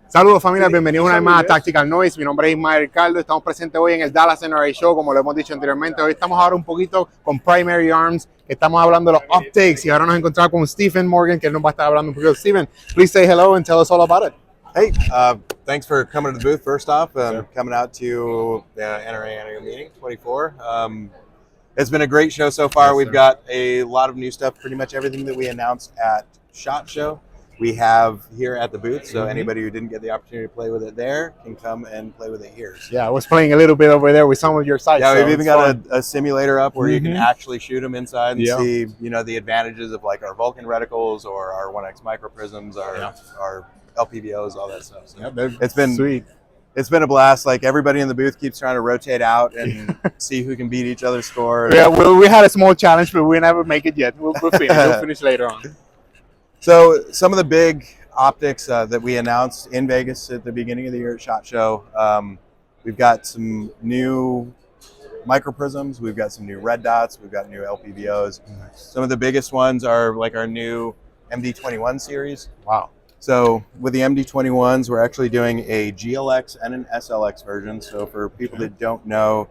Saludos familia, bienvenidos una vez más a Tactical Noize. Mi nombre es Ismael Ricardo, estamos presentes hoy en el Dallas NRA Show, como lo hemos dicho anteriormente. Hoy estamos ahora un poquito con Primary Arms, que estamos hablando de los Opticas, y ahora nos encontramos con Stephen Morgan, que él nos va a estar hablando un poquito. Stephen, please say hello and tell us all about it. Hey, thanks for coming to the booth first off, coming out to the NRA annual meeting 24. It's been a great show so far. We've got a lot of new stuff, pretty much everything that we announced at SHOT Show. We have here at the booth, so anybody who didn't get the opportunity to play with it there can come and play with it here. So. Yeah, I was playing a little bit over there with some of your sites. Yeah, so we've even got a simulator up where you can actually shoot them inside and see, the advantages of like our Vulcan reticles or our 1X microprisms, our LPVOs, all that stuff. So it's been sweet. It's been a blast. Like everybody in the booth keeps trying to rotate out and see who can beat each other's score. Yeah, well, we had a small challenge, but we never make it yet. We'll finish. We'll finish later on. So some of the big optics that we announced in Vegas at the beginning of the year at SHOT Show, we've got some new microprisms, we've got some new red dots, we've got new LPVOs. Some of the biggest ones are like our new MD21 series. Wow. So with the MD21s, we're actually doing a GLX and an SLX version. So for people that don't know,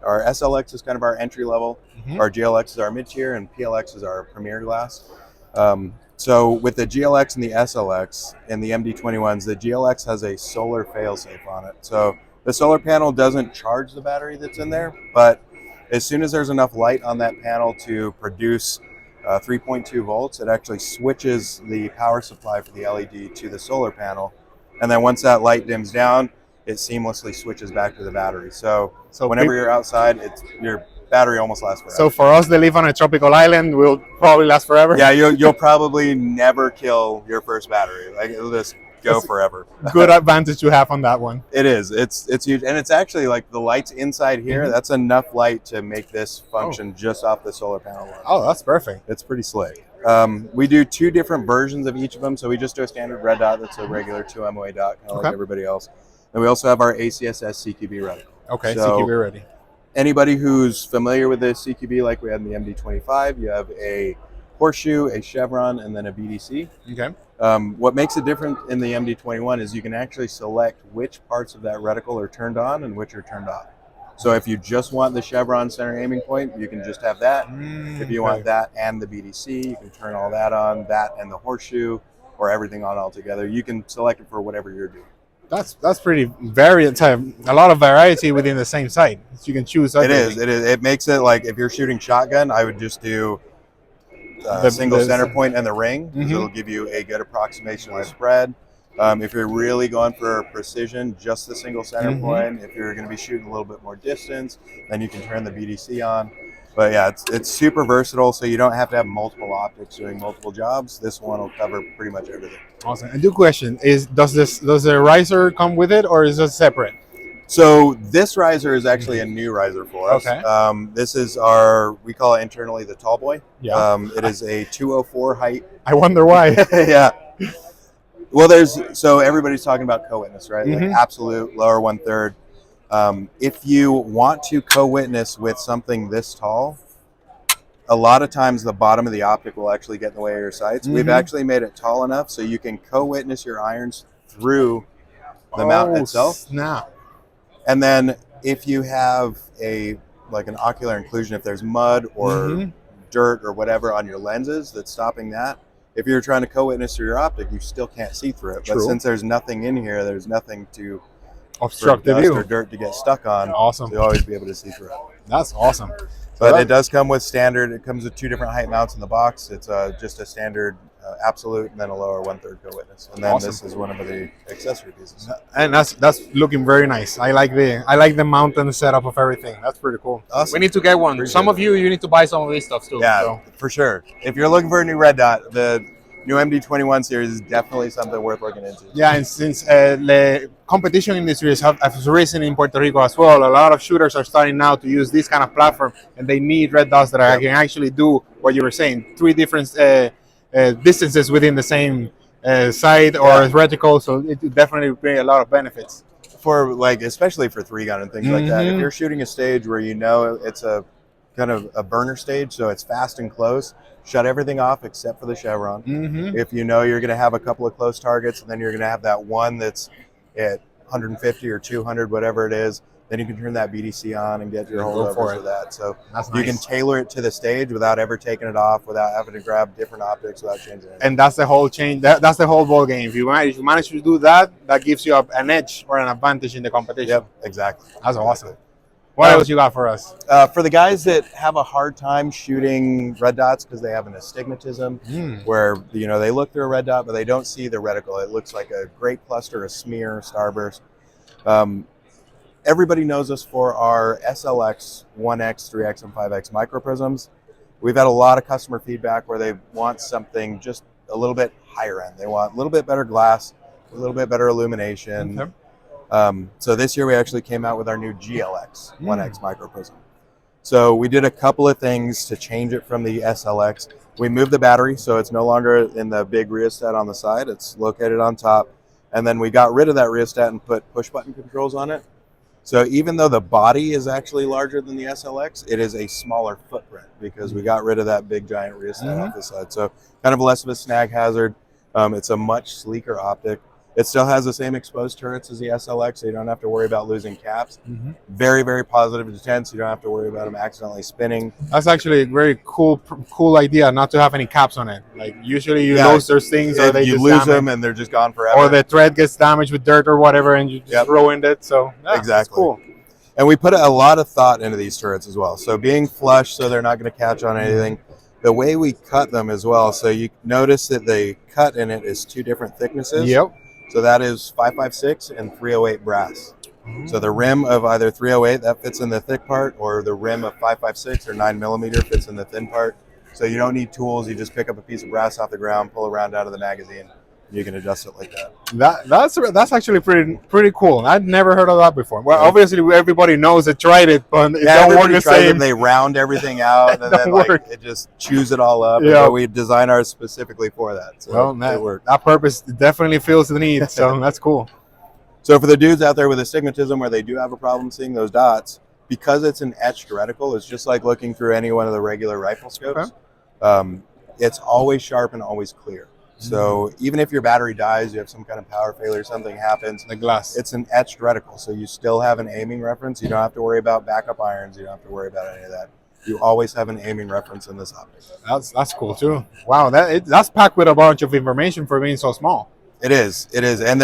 our SLX is kind of our entry level, our GLX is our mid-tier, and PLX is our premier glass. So with the GLX and the SLX and the MD21s, the GLX has a solar failsafe on it. So the solar panel doesn't charge the battery that's in there, but as soon as there's enough light on that panel to produce 3.2 volts, it actually switches the power supply for the LED to the solar panel. And then once that light dims down, it seamlessly switches back to the battery. So whenever you're outside, your battery almost lasts forever. So for us that live on a tropical island, will probably last forever? Yeah, you'll probably never kill your first battery. Like it'll just go forever. Good advantage to have on that one. It is. It's huge. And it's actually like the lights inside here, that's enough light to make this function just off the solar panel alone. Oh, that's perfect. It's pretty slick. We do two different versions of each of them. So we just do a standard red dot that's a regular 2 MOA dot, kind of like everybody else. And we also have our ACSS CQB reticle. Okay, so CQB ready. Anybody who's familiar with the CQB, like we had in the MD25, you have a horseshoe, a chevron, and then a BDC. Okay. What makes it different in the MD21 is you can actually select which parts of that reticle are turned on and which are turned off. So if you just want the chevron center aiming point, you can just have that. If you want that and the BDC, you can turn all that on, that and the horseshoe, or everything on all together. You can select it for whatever you're doing. That's pretty variant. A lot of variety within the same sight. So you can choose. It is. It makes it like if you're shooting shotgun, I would just do the single center point and the ring. It'll give you a good approximation of the spread. If you're really going for precision, just the single center point. If you're going to be shooting a little bit more distance, then you can turn the BDC on. But yeah, it's super versatile, so you don't have to have multiple optics doing multiple jobs. This one will cover pretty much everything. Awesome. And the question is, does the riser come with it, or is it separate? So this riser is actually a new riser for us. Okay. This is we call it internally the tall boy. Yeah. It is a 204 height. I wonder why. Yeah. Well, so everybody's talking about co-witness, right? Like absolute lower 1/3. If you want to co-witness with something this tall, a lot of times the bottom of the optic will actually get in the way of your sights. We've actually made it tall enough so you can co-witness your irons through the mount itself. Snap. And then if you have an ocular inclusion, if there's mud or dirt or whatever on your lenses that's stopping that, if you're trying to co-witness through your optic, you still can't see through it. But since there's nothing in here, there's nothing to obstruct the view or dirt to get stuck on. Awesome. You'll always be able to see through it. That's awesome. But it does come with standard. It comes with 2 different height mounts in the box. It's just a standard absolute and then a lower 1/3 co-witness. And then this is one of the accessory pieces. And that's looking very nice. I like the mount and the setup of everything. That's pretty cool. Awesome. We need to get one. Some of you need to buy some of these stuff too. Yeah, so. For sure. If you're looking for a new red dot, the new MD21 series is definitely something worth looking into. Yeah, and since the competition industry has risen in Puerto Rico as well, a lot of shooters are starting now to use this kind of platform, and they need red dots that can actually do what you were saying, 3 different distances within the same sight or reticle. So it definitely bring a lot of benefits. For especially for 3-gun and things like that. If you're shooting a stage where it's a kind of a burner stage, so it's fast and close. Shut everything off except for the chevron. If you know you're going to have a couple of close targets, and then you're going to have that one that's at 150 or 200, whatever it is, then you can turn that BDC on and get your holdovers with that. So you can tailor it to the stage without ever taking it off, without having to grab different optics, without changing it. And that's the whole change. That's the whole ball game. If you manage to do that, that gives you an edge or an advantage in the competition. Yep, exactly. That's awesome. What else you got for us? For the guys that have a hard time shooting red dots because they have an astigmatism, where they look through a red dot but they don't see the reticle. It looks like a great cluster, a smear, starburst. Everybody knows us for our SLX 1X, 3X, and 5X microprisms. We've had a lot of customer feedback where they want something just a little bit higher end. They want a little bit better glass, a little bit better illumination. Okay. So this year we actually came out with our new GLX 1X microprism. So we did a couple of things to change it from the SLX. We moved the battery, so it's no longer in the big rheostat on the side. It's located on top. And then we got rid of that rheostat and put push button controls on it. So even though the body is actually larger than the SLX, it is a smaller footprint because we got rid of that big giant rheostat off the side. So kind of less of a snag hazard. It's a much sleeker optic. It still has the same exposed turrets as the SLX, so you don't have to worry about losing caps. Very, very positive to 10, so you don't have to worry about them accidentally spinning. That's actually a very cool idea, not to have any caps on it. Like usually you lose those things, or they you just lose them and they're just gone forever. Or the thread gets damaged with dirt or whatever, and you just ruined it. So exactly, that's cool. And we put a lot of thought into these turrets as well. So being flush, so they're not going to catch on anything. The way we cut them as well. So you notice that the cut in it is two different thicknesses. Yep. So that is 556 and 308 brass. So the rim of either 308 that fits in the thick part, or the rim of 556 or 9mm fits in the thin part. So you don't need tools. You just pick up a piece of brass off the ground, pull a round out of the magazine. You can adjust it like that. That's actually pretty cool. I'd never heard of that before. Well, obviously everybody knows it, tried it, but it don't work the same. They round everything out and then it just chews it all up. Yeah, we design ours specifically for that. So that purpose definitely fills the need. So that's cool. So for the dudes out there with astigmatism where they do have a problem seeing those dots, because it's an etched reticle, it's just like looking through any one of the regular rifle scopes. Okay. It's always sharp and always clear. So even if your battery dies, you have some kind of power failure, something happens, the glass, it's an etched reticle. So you still have an aiming reference. You don't have to worry about backup irons. You don't have to worry about any of that. You always have an aiming reference in this optic. That's cool too. Wow, that's packed with a bunch of information for being so small. It is. And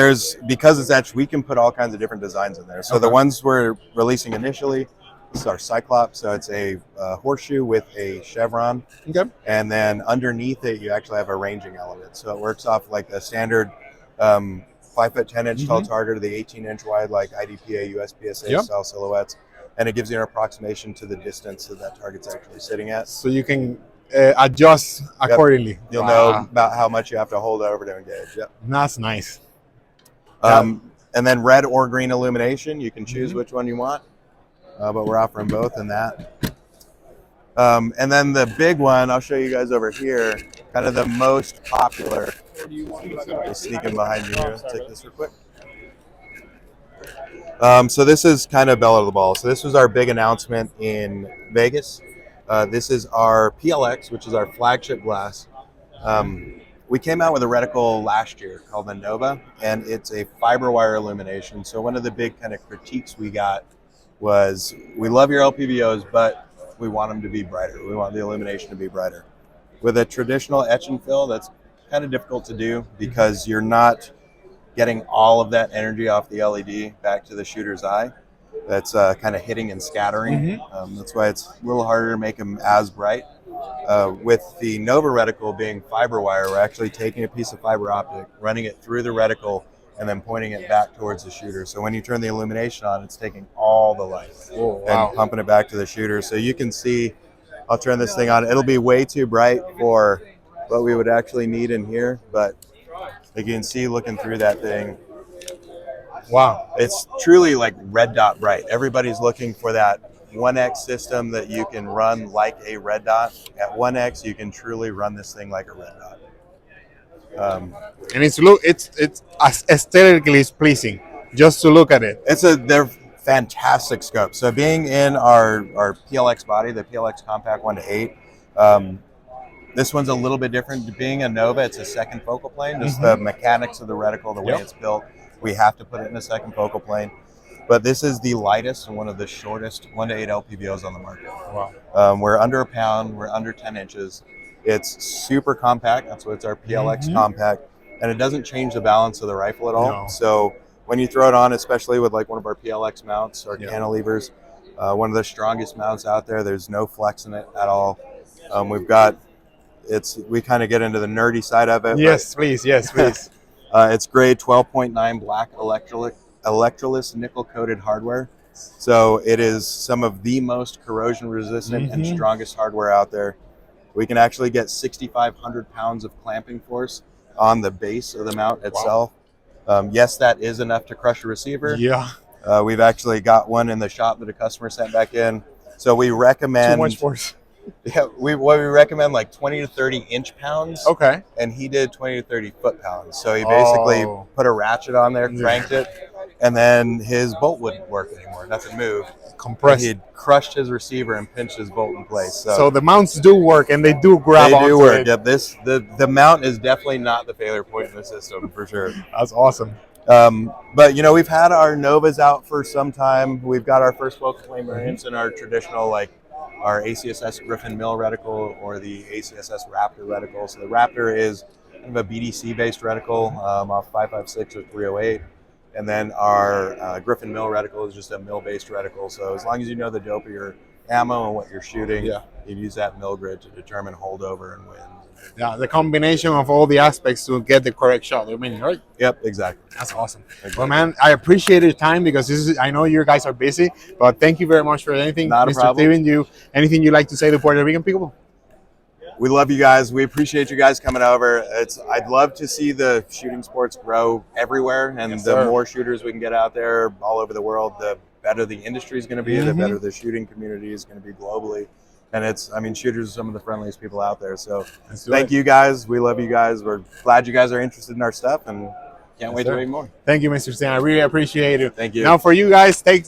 because it's etched, we can put all kinds of different designs in there. So the ones we're releasing initially, this is our Cyclops. So it's a horseshoe with a chevron. Okay. And then underneath it, you actually have a ranging element. So it works off like the standard 5'10" tall target, or the 18" wide, like IDPA, USPSA style silhouettes. And it gives you an approximation to the distance that target's actually sitting at. So you can adjust accordingly. You'll know about how much you have to hold over to engage. Yep. That's nice. And then red or green illumination. You can choose which one you want. But we're offering both in that. And then the big one, I'll show you guys over here, kind of the most popular. Just sneaking behind you here. Take this real quick. So this is kind of belle of the ball. So this was our big announcement in Vegas. This is our PLX, which is our flagship glass. We came out with a reticle last year called the Nova, and it's a fiber wire illumination. So one of the big kind of critiques we got was, we love your LPVOs, but we want them to be brighter. We want the illumination to be brighter. With a traditional etch and fill, that's kind of difficult to do because you're not getting all of that energy off the LED back to the shooter's eye. That's kind of hitting and scattering. That's why it's a little harder to make them as bright. With the Nova reticle being fiber wire, we're actually taking a piece of fiber optic, running it through the reticle, and then pointing it back towards the shooter. So when you turn the illumination on, it's taking all the light and pumping it back to the shooter. So you can see, I'll turn this thing on. It'll be way too bright for what we would actually need in here, but you can see looking through that thing. Wow. It's truly like red dot bright. Everybody's looking for that 1X system that you can run like a red dot. At 1X, you can truly run this thing like a red dot. And it's aesthetically pleasing just to look at it. They're fantastic scope. So being in our PLX body, the PLX Compact 1 to 8, this one's a little bit different. Being a Nova, it's a second focal plane. Just the mechanics of the reticle, the way it's built, we have to put it in a second focal plane. But this is the lightest and one of the shortest 1 to 8 LPBOs on the market. Wow. We're under a pound. We're under 10 inches. It's super compact. That's why it's our PLX Compact. And it doesn't change the balance of the rifle at all. No. So when you throw it on, especially with like one of our PLX mounts or cantilevers, one of the strongest mounts out there, there's no flex in it at all. We've got, we kind of get into the nerdy side of it. Yes, please. Yes, please. It's grade 12.9 black electroless nickel-coated hardware. So it is some of the most corrosion-resistant and strongest hardware out there. We can actually get 6,500 pounds of clamping force on the base of the mount itself. Yes, that is enough to crush a receiver. Yeah. We've actually got one in the shop that a customer sent back in. So we recommend... Too much force. Yeah, we recommend like 20 to 30 inch pounds. Okay. And he did 20 to 30 foot pounds. So he basically put a ratchet on there, cranked it, and then his bolt wouldn't work anymore. Nothing moved. Compressed. He had crushed his receiver and pinched his bolt in place. So the mounts do work, and they do grab onto it. They do work. Yep. The mount is definitely not the failure point in the system for sure. That's awesome. But you know, we've had our Novas out for some time. We've got our first focal plane variants in our traditional, like our ACSS Griffin Mill reticle or the ACSS Raptor reticle. So the Raptor is kind of a BDC based reticle off 5.56 or 308. And then our Griffin Mill reticle is just a mill based reticle. So as long as you know the dope of your ammo and what you're shooting, you use that mill grid to determine holdover and wins. Yeah, the combination of all the aspects to get the correct shot. I mean, right? Yep, exactly. That's awesome. Exactly. Well, man, I appreciate your time because I know you guys are busy, but thank you very much for anything. Not a problem. Mr. Steven, anything you'd like to say to Puerto Rican people? We love you guys. We appreciate you guys coming over. I'd love to see the shooting sports grow everywhere, and the more shooters we can get out there all over the world, the better the industry is going to be, the better the shooting community is going to be globally. And shooters are some of the friendliest people out there. So thank you guys. We love you guys. We're glad you guys are interested in our stuff and can't wait to read more. Thank you, Mr. Stan. I really appreciate it. Thank you. Now for you guys, stay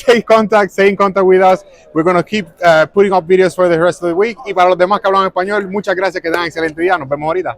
in contact with us. We're going to keep putting up videos for the rest of the week. Y para los demás que hablan español, muchas gracias. Que tengan excelente día. Nos vemos ahorita.